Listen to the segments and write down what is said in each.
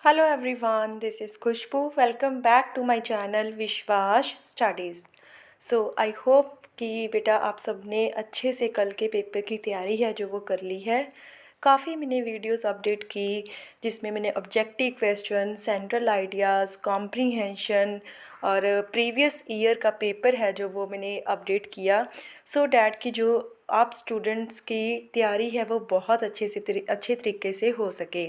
Hello everyone, this is Khushbu. Welcome back to my channel विश्वास studies. I hope कि बेटा आप सब ने अच्छे से कल के पेपर की तैयारी है जो वो कर ली है। काफ़ी मैंने वीडियोस अपडेट की जिसमें मैंने objective question, central ideas, comprehension और प्रीवियस ईयर का पेपर है जो वो मैंने अपडेट किया सो डैट कि जो आप स्टूडेंट्स की तैयारी है वो बहुत अच्छे तरीके से हो सके।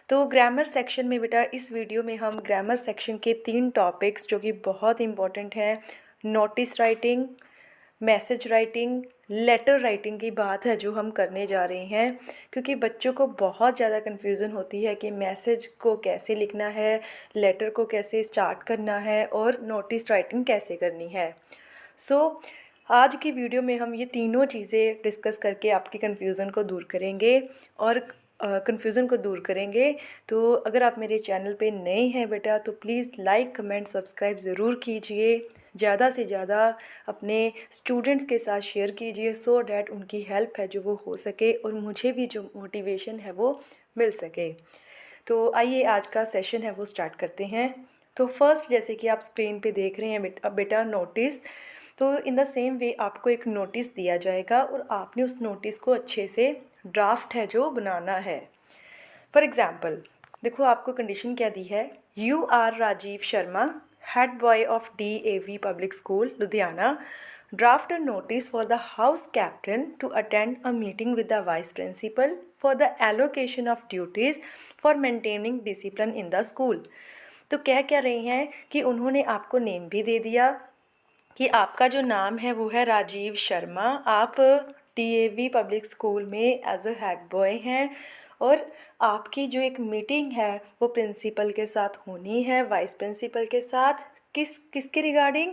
तो ग्रामर सेक्शन में बेटा इस वीडियो में हम ग्रामर सेक्शन के 3 टॉपिक्स जो कि बहुत इम्पॉर्टेंट हैं, notice writing, message writing, letter writing की बात है जो हम करने जा रहे हैं। क्योंकि बच्चों को बहुत ज़्यादा कन्फ्यूज़न होती है कि मैसेज को कैसे लिखना है, लेटर को कैसे स्टार्ट करना है और नोटिस राइटिंग कैसे करनी है। आज की वीडियो में हम ये तीनों चीज़ें डिस्कस करके आपकी कन्फ्यूज़न को दूर करेंगे और कन्फ्यूज़न को दूर करेंगे। तो अगर आप मेरे चैनल पे नए हैं बेटा तो प्लीज़ लाइक कमेंट सब्सक्राइब ज़रूर कीजिए, ज़्यादा से ज़्यादा अपने स्टूडेंट्स के साथ शेयर कीजिए सो डैट उनकी हेल्प है जो वो हो सके और मुझे भी जो मोटिवेशन है वो मिल सके। तो आइए आज का सेशन है वो स्टार्ट करते हैं। तो फर्स्ट जैसे कि आप स्क्रीन पे देख रहे हैं बेटा नोटिस। तो इन द सेम वे आपको एक नोटिस दिया जाएगा और आपने उस नोटिस को अच्छे से ड्राफ्ट है जो बनाना है। फॉर एग्ज़ाम्पल देखो आपको कंडीशन क्या दी है, you are Rajiv Sharma, head boy of DAV public school Ludhiana, draft a notice for the house captain to attend a meeting with the vice principal for the allocation of duties for maintaining discipline in the school. तो कह रही हैं कि उन्होंने आपको name भी दे दिया कि आपका जो नाम है वो है राजीव शर्मा, आप DAV पब्लिक स्कूल में एज अ हेड बॉय हैं और आपकी जो एक मीटिंग है वो प्रिंसिपल के साथ होनी है, वाइस प्रिंसिपल के साथ, किसके रिगार्डिंग,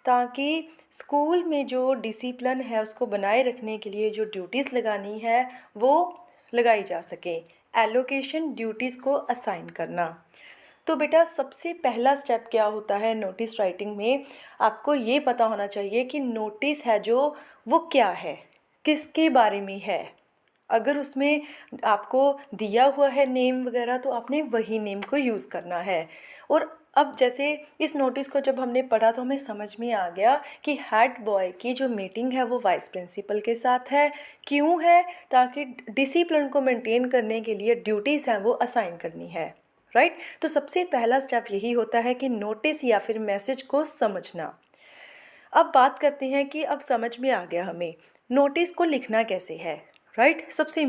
ताकि स्कूल में जो डिसिप्लिन है उसको बनाए रखने के लिए जो ड्यूटीज़ लगानी है वो लगाई जा सके, एलोकेशन ड्यूटीज़ को असाइन करना। तो बेटा सबसे पहला स्टेप क्या होता है नोटिस राइटिंग में, आपको ये पता होना चाहिए कि नोटिस है जो वो क्या है, किसके बारे में है। अगर उसमें आपको दिया हुआ है नेम वगैरह तो आपने वही नेम को यूज़ करना है। और अब जैसे इस नोटिस को जब हमने पढ़ा तो हमें समझ में आ गया कि हेड बॉय की जो मीटिंग है वो वाइस प्रिंसिपल के साथ है। क्यों है? ताकि डिसिप्लिन को मेंटेन करने के लिए ड्यूटीज़ हैं वो असाइन करनी है। राइट? तो सबसे पहला स्टेप यही होता है कि नोटिस या फिर मैसेज को समझना। अब बात करते हैं कि अब समझ में आ गया हमें नोटिस को लिखना कैसे है। राइट? सबसे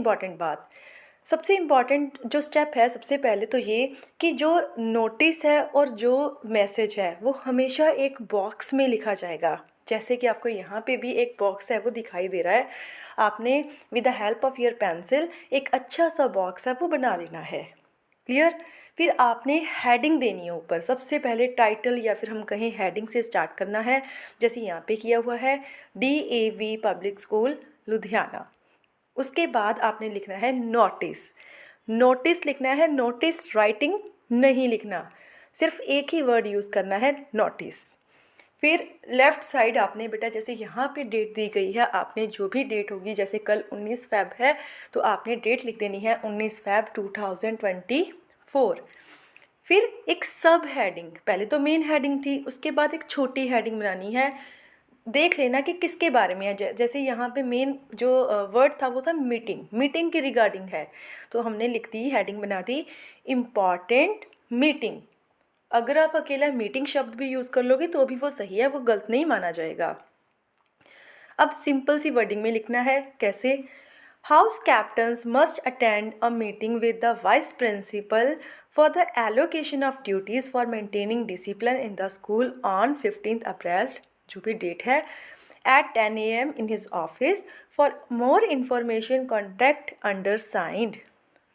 इम्पॉर्टेंट जो स्टेप है सबसे पहले तो ये कि जो नोटिस है और जो मैसेज है वो हमेशा एक बॉक्स में लिखा जाएगा। जैसे कि आपको यहाँ पे भी एक बॉक्स है वो दिखाई दे रहा है, आपने with the help of your pencil एक अच्छा सा बॉक्स है वो बना लेना है। क्लियर? फिर आपने हेडिंग देनी है ऊपर, सबसे पहले टाइटल या फिर हम कहें हेडिंग से स्टार्ट करना है। जैसे यहाँ पे किया हुआ है DAV पब्लिक स्कूल लुधियाना। उसके बाद आपने लिखना है नोटिस लिखना है, नोटिस राइटिंग नहीं लिखना, सिर्फ एक ही वर्ड यूज़ करना है नोटिस। फिर लेफ़्ट साइड आपने बेटा जैसे यहाँ पे डेट दी गई है, आपने जो भी डेट होगी, जैसे कल 19 फ़ेब है तो आपने डेट लिख देनी है 19 फ़ेब 2024। फिर एक सब हेडिंग, पहले तो मेन हेडिंग थी, उसके बाद एक छोटी हेडिंग बनानी है। देख लेना कि किसके बारे में है। जैसे यहाँ पे मेन जो वर्ड था वो था मीटिंग के रिगार्डिंग है, तो हमने लिख दी, हेडिंग बना दी इम्पॉर्टेंट मीटिंग। अगर आप अकेला मीटिंग शब्द भी यूज़ कर लोगे तो भी वो सही है, वो गलत नहीं माना जाएगा। अब सिंपल सी वर्डिंग में लिखना है, कैसे? House captains must attend a meeting with the vice principal for the allocation of duties for maintaining discipline in the school on 15 April, जो भी डेट है, at 10 AM in his office. For more information contact undersigned।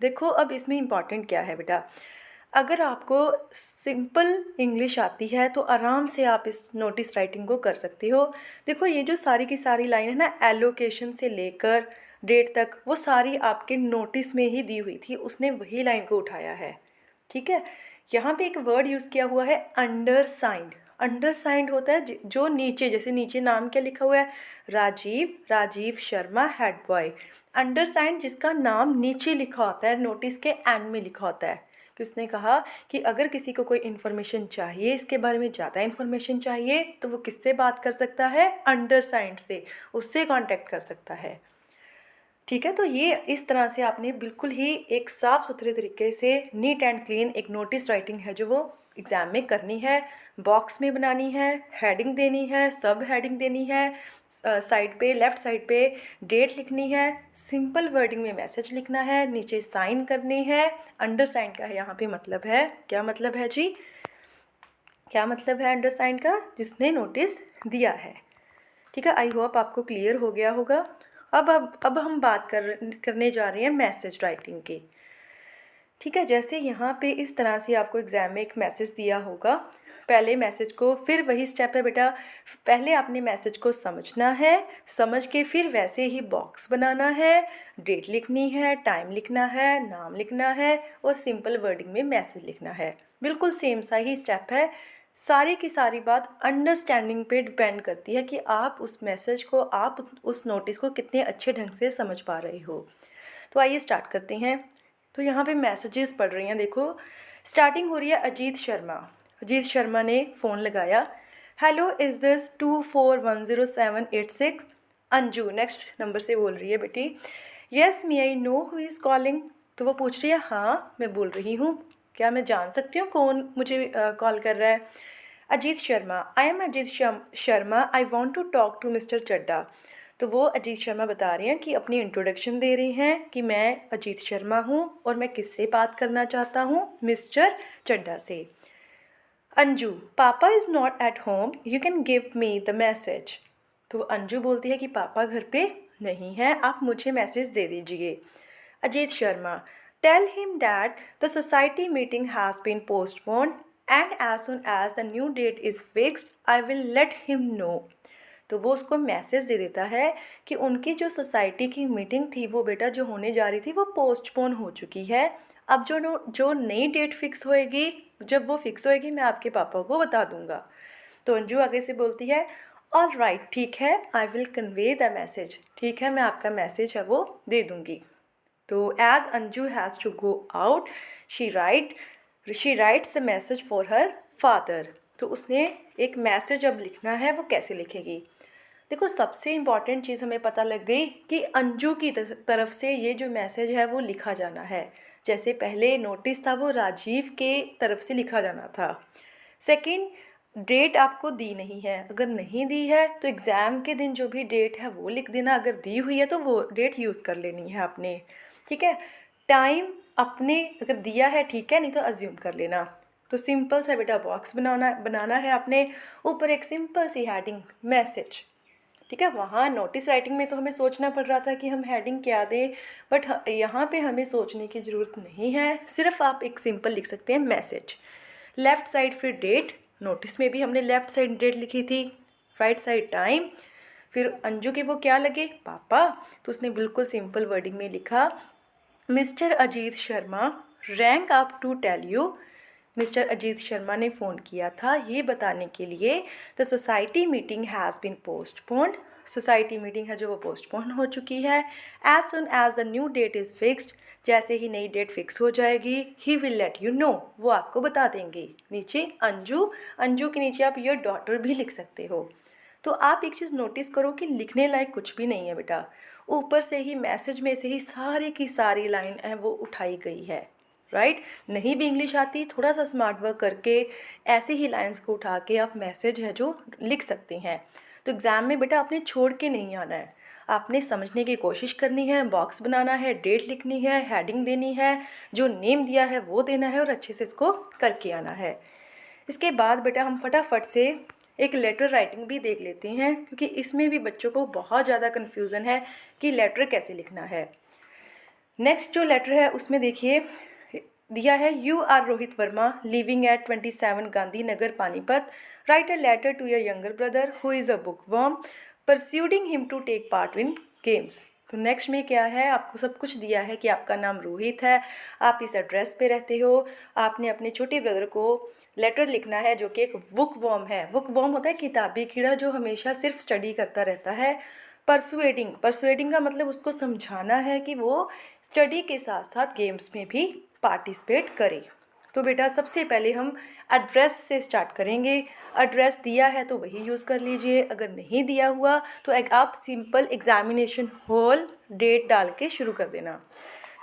देखो अब इसमें important क्या है बेटा, अगर आपको सिंपल इंग्लिश आती है तो आराम से आप इस नोटिस राइटिंग को कर सकते हो। देखो ये जो सारी की सारी लाइन है ना, एलोकेशन से लेकर डेट तक, वो सारी आपके नोटिस में ही दी हुई थी, उसने वही लाइन को उठाया है। ठीक है? यहाँ पे एक वर्ड यूज़ किया हुआ है अंडरसाइंड होता है जो नीचे, जैसे नीचे नाम क्या लिखा हुआ है, राजीव शर्मा हेड बॉय। अंडरसाइंड जिसका नाम नीचे लिखा होता है, नोटिस के एंड में लिखा होता है। कि उसने कहा कि अगर किसी को कोई इन्फॉर्मेशन चाहिए, इसके बारे में ज़्यादा इन्फॉर्मेशन चाहिए, तो वो किससे बात कर सकता है? अंडरसाइंड से, उससे कांटेक्ट कर सकता है। ठीक है, तो ये इस तरह से आपने बिल्कुल ही एक साफ़ सुथरे तरीके से नीट एंड क्लीन एक नोटिस राइटिंग है जो वो एग्ज़ाम में करनी है, बॉक्स में बनानी है, हेडिंग देनी है, सब हेडिंग देनी है, साइड पे लेफ़्ट साइड पे डेट लिखनी है, सिंपल वर्डिंग में मैसेज लिखना है, नीचे साइन करनी है। अंडरसाइन का यहाँ पे मतलब है, क्या मतलब है जी? क्या मतलब है अंडरसाइन का? जिसने नोटिस दिया है। ठीक है, आई होप आपको क्लियर हो गया होगा। अब हम बात करने जा रहे हैं मैसेज राइटिंग की। ठीक है, जैसे यहाँ पे इस तरह से आपको एग्ज़ाम में एक मैसेज दिया होगा, पहले मैसेज को, फिर वही स्टेप है बेटा, पहले आपने मैसेज को समझना है, समझ के फिर वैसे ही बॉक्स बनाना है, डेट लिखनी है, टाइम लिखना है, नाम लिखना है और सिंपल वर्डिंग में मैसेज लिखना है। बिल्कुल सेम सा ही स्टेप है। सारी की सारी बात अंडरस्टैंडिंग पे डिपेंड करती है कि आप उस मैसेज को, आप उस नोटिस को कितने अच्छे ढंग से समझ पा रहे हो। तो आइए स्टार्ट करते हैं। तो यहाँ पे मैसेजेस पढ़ रही हैं, देखो स्टार्टिंग हो रही है अजीत शर्मा। अजीत शर्मा ने फ़ोन लगाया, hello is this 241076? Anju next number से बोल रही है, बेटी yes me I know who is calling. तो वो पूछ रही है, हाँ मैं बोल रही हूँ, क्या मैं जान सकती हूँ कौन मुझे कॉल कर रहा है? Ajit Sharma, I am Ajit Sharma, I want to talk to mister Chadha. तो वो अजीत शर्मा बता रही हैं कि अपनी इंट्रोडक्शन दे रही हैं कि मैं अजीत शर्मा हूँ और मैं किससे बात करना चाहता हूँ? मिस्टर चड्डा से। अंजू, पापा is not at home, you can give me the message. तो अंजू बोलती है कि पापा घर पे नहीं हैं, आप मुझे मैसेज दे दीजिए। Ajit Sharma, tell him that the society meeting has been postponed and as soon as the new date is fixed I will let him know. तो वो उसको मैसेज दे देता है कि उनकी जो सोसाइटी की मीटिंग थी वो बेटा जो होने जा रही थी वो पोस्टपोन हो चुकी है। अब जो नई डेट फिक्स होएगी, जब वो फिक्स होएगी मैं आपके पापा को बता दूंगा। तो अंजू आगे से बोलती है, ऑल राइट ठीक है, I will convey the message. ठीक है, मैं आपका मैसेज है वो दे दूंगी। तो as Anju has to go out, she writes the message for her father. तो उसने एक मैसेज अब लिखना है, वो कैसे लिखेगी? देखो सबसे इम्पॉर्टेंट चीज़ हमें पता लग गई कि अंजू की तरफ से ये जो मैसेज है वो लिखा जाना है। जैसे पहले नोटिस था वो राजीव के तरफ से लिखा जाना था। सेकंड, डेट आपको दी नहीं है, अगर नहीं दी है तो एग्ज़ाम के दिन जो भी डेट है वो लिख देना, अगर दी हुई है तो वो डेट यूज़ कर लेनी है आपने। ठीक है, टाइम अपने अगर दिया है ठीक है, नहीं तो अज्यूम कर लेना। तो सिंपल सा बेटा बॉक्स बनाना है आपने, ऊपर एक सिंपल सी हेडिंग मैसेज। ठीक है, वहाँ नोटिस राइटिंग में तो हमें सोचना पड़ रहा था कि हम हेडिंग क्या दें, बट यहाँ पे हमें सोचने की ज़रूरत नहीं है, सिर्फ आप एक सिंपल लिख सकते हैं मैसेज। लेफ़्ट साइड फिर डेट, नोटिस में भी हमने लेफ़्ट साइड डेट लिखी थी, राइट साइड टाइम, फिर अंजू के वो क्या लगे? पापा। तो उसने बिल्कुल सिंपल वर्डिंग में लिखा, mister Ajit Sharma rang up to tell you. Mister Ajit Sharma ने फ़ोन किया था ये बताने के लिए, the society meeting has been postponed. Society meeting है जो वो पोस्टपोन हो चुकी है। As soon as the new date is fixed, जैसे ही नई डेट फिक्स हो जाएगी, he will let you know, वो आपको बता देंगे। नीचे अंजू, अंजू के नीचे आप योर डॉटर भी लिख सकते हो। तो आप एक चीज़ नोटिस करो कि लिखने लायक कुछ भी नहीं है बेटा, ऊपर से ही मैसेज में से ही सारी की सारी लाइन है वो उठाई गई है। राइट, नहीं भी इंग्लिश आती, थोड़ा सा स्मार्ट वर्क करके ऐसे ही लाइंस को उठा के आप मैसेज है जो लिख सकती हैं। तो एग्ज़ाम में बेटा आपने छोड़ के नहीं आना है, आपने समझने की कोशिश करनी है, बॉक्स बनाना है, डेट लिखनी है, हेडिंग देनी है, जो नेम दिया है वो देना है और अच्छे से इसको करके आना है। इसके बाद बेटा हम फटाफट से एक लेटर राइटिंग भी देख लेते हैं, क्योंकि इसमें भी बच्चों को बहुत ज़्यादा कन्फ्यूज़न है कि लेटर कैसे लिखना है। नेक्स्ट जो लेटर है उसमें देखिए दिया है, you are Rohit Verma living at 27 Gandhi Nagar Panipat, write a letter to your younger brother who is a book worm persuading him to take part in games. तो नेक्स्ट में क्या है, आपको सब कुछ दिया है कि आपका नाम रोहित है, आप इस एड्रेस पे रहते हो, आपने अपने छोटे ब्रदर को लेटर लिखना है जो कि एक बुक वॉर्म है। बुक वॉर्म होता है किताबी कीड़ा जो हमेशा सिर्फ स्टडी करता रहता है। परसुएडिंग का मतलब उसको समझाना है कि वो स्टडी के साथ साथ गेम्स में भी पार्टिसिपेट करे। तो बेटा सबसे पहले हम एड्रेस से स्टार्ट करेंगे। एड्रेस दिया है तो वही यूज़ कर लीजिए, अगर नहीं दिया हुआ तो एक आप सिंपल एग्ज़ामिनेशन हॉल डेट डाल के शुरू कर देना।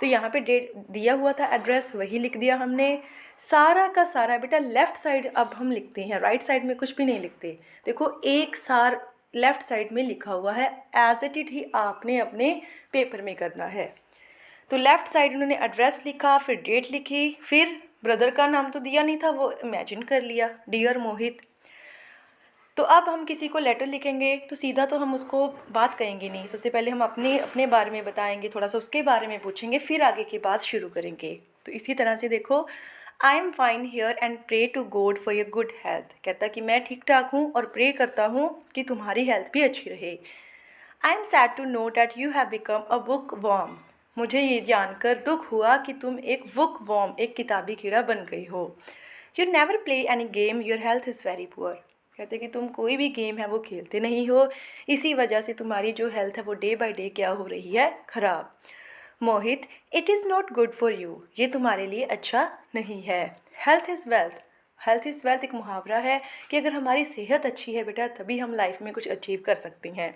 तो यहाँ पे डेट दिया हुआ था, एड्रेस वही लिख दिया हमने। सारा का सारा बेटा लेफ़्ट साइड अब हम लिखते हैं, राइट साइड में कुछ भी नहीं लिखते। देखो एक सार लेफ़्ट साइड में लिखा हुआ है, एज इट ही आपने अपने पेपर में करना है। तो लेफ़्ट साइड उन्होंने एड्रेस लिखा, फिर डेट लिखी, फिर ब्रदर का नाम तो दिया नहीं था, वो इमेजिन कर लिया, डियर मोहित। तो अब हम किसी को लेटर लिखेंगे तो सीधा तो हम उसको बात कहेंगे नहीं, सबसे पहले हम अपने अपने बारे में बताएंगे, थोड़ा सा उसके बारे में पूछेंगे, फिर आगे की बात शुरू करेंगे। तो इसी तरह से देखो, I am fine here and pray to God for your good health. कहता कि मैं ठीक ठाक हूँ और प्रे करता हूँ कि तुम्हारी हेल्थ भी अच्छी रहे। I am sad to know that you have become a bookworm. मुझे ये जानकर दुख हुआ कि तुम एक बुक वॉर्म, एक किताबी कीड़ा बन गई हो। You never play any game, your health is very poor. कहते कि तुम कोई भी गेम है वो खेलते नहीं हो, इसी वजह से तुम्हारी जो हेल्थ है वो डे बाय डे क्या हो रही है, ख़राब। Mohit, it is not good for you. ये तुम्हारे लिए अच्छा नहीं है। Health is wealth. Health is wealth एक मुहावरा है कि अगर हमारी सेहत अच्छी है बेटा तभी हम लाइफ में कुछ अचीव कर सकते हैं।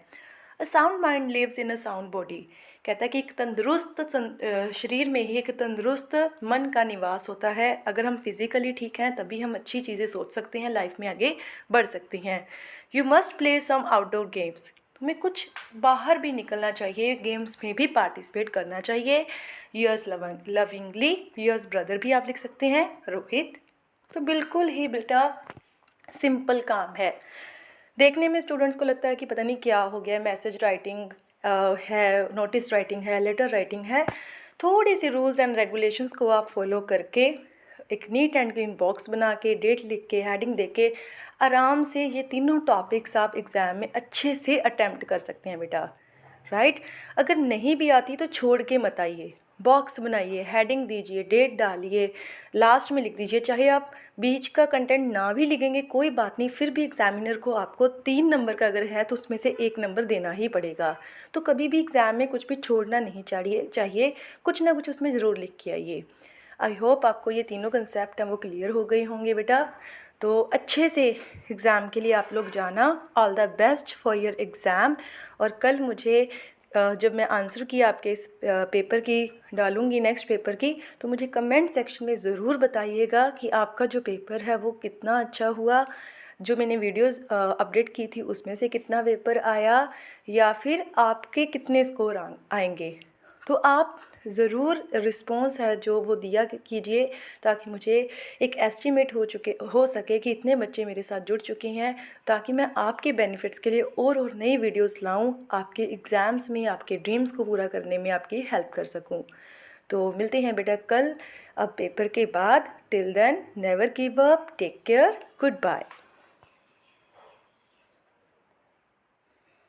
A sound mind lives in a sound body. कहता है कि एक तंदुरुस्त शरीर में ही एक तंदुरुस्त मन का निवास होता है। अगर हम फिज़िकली ठीक हैं तभी हम अच्छी चीज़ें सोच सकते हैं, लाइफ में आगे बढ़ सकते हैं। You must play some outdoor games. तुम्हें कुछ बाहर भी निकलना चाहिए, गेम्स में भी पार्टिसिपेट करना चाहिए। यर्स लविंगली, यर्स ब्रदर भी आप लिख सकते हैं, रोहित। तो बिल्कुल ही बेटा सिंपल काम है। देखने में स्टूडेंट्स को लगता है कि पता नहीं क्या हो गया, मैसेज राइटिंग है, नोटिस राइटिंग है, लेटर राइटिंग है। थोड़ी सी रूल्स एंड रेगुलेशंस को आप फॉलो करके एक नीट एंड क्लीन बॉक्स बना के, डेट लिख के, हेडिंग दे के आराम से ये तीनों टॉपिक्स आप एग्ज़ाम में अच्छे से अटैम्प्ट कर सकते हैं बेटा, राइट। अगर नहीं भी आती तो छोड़ के मत आइए, बॉक्स बनाइए, हेडिंग दीजिए, डेट डालिए, लास्ट में लिख दीजिए। चाहे आप बीच का कंटेंट ना भी लिखेंगे कोई बात नहीं, फिर भी एग्जामिनर को आपको 3 नंबर का अगर है तो उसमें से 1 नंबर देना ही पड़ेगा। तो कभी भी एग्ज़ाम में कुछ भी छोड़ना नहीं चाहिए, कुछ ना कुछ उसमें ज़रूर लिख के आइए। आई होप आपको ये तीनों कंसेप्ट हैं वो क्लियर हो गए होंगे बेटा। तो अच्छे से एग्ज़ाम के लिए आप लोग जाना। All the best for your exam. और कल मुझे जब मैं आंसर की आपके इस पेपर की डालूँगी, नेक्स्ट पेपर की, तो मुझे कमेंट सेक्शन में ज़रूर बताइएगा कि आपका जो पेपर है वो कितना अच्छा हुआ। जो मैंने वीडियोस अपडेट की थी उसमें से कितना पेपर आया, या फिर आपके कितने स्कोर आएंगे। तो आप ज़रूर रिस्पॉन्स है जो वो दिया कीजिए, ताकि मुझे एक एस्टिमेट हो सके कि इतने बच्चे मेरे साथ जुड़ चुके हैं, ताकि मैं आपके बेनिफिट्स के लिए और नई वीडियोस लाऊं, आपके एग्ज़ाम्स में आपके ड्रीम्स को पूरा करने में आपकी हेल्प कर सकूं। तो मिलते हैं बेटा कल अब पेपर के बाद। Till then never give up, take care, good bye.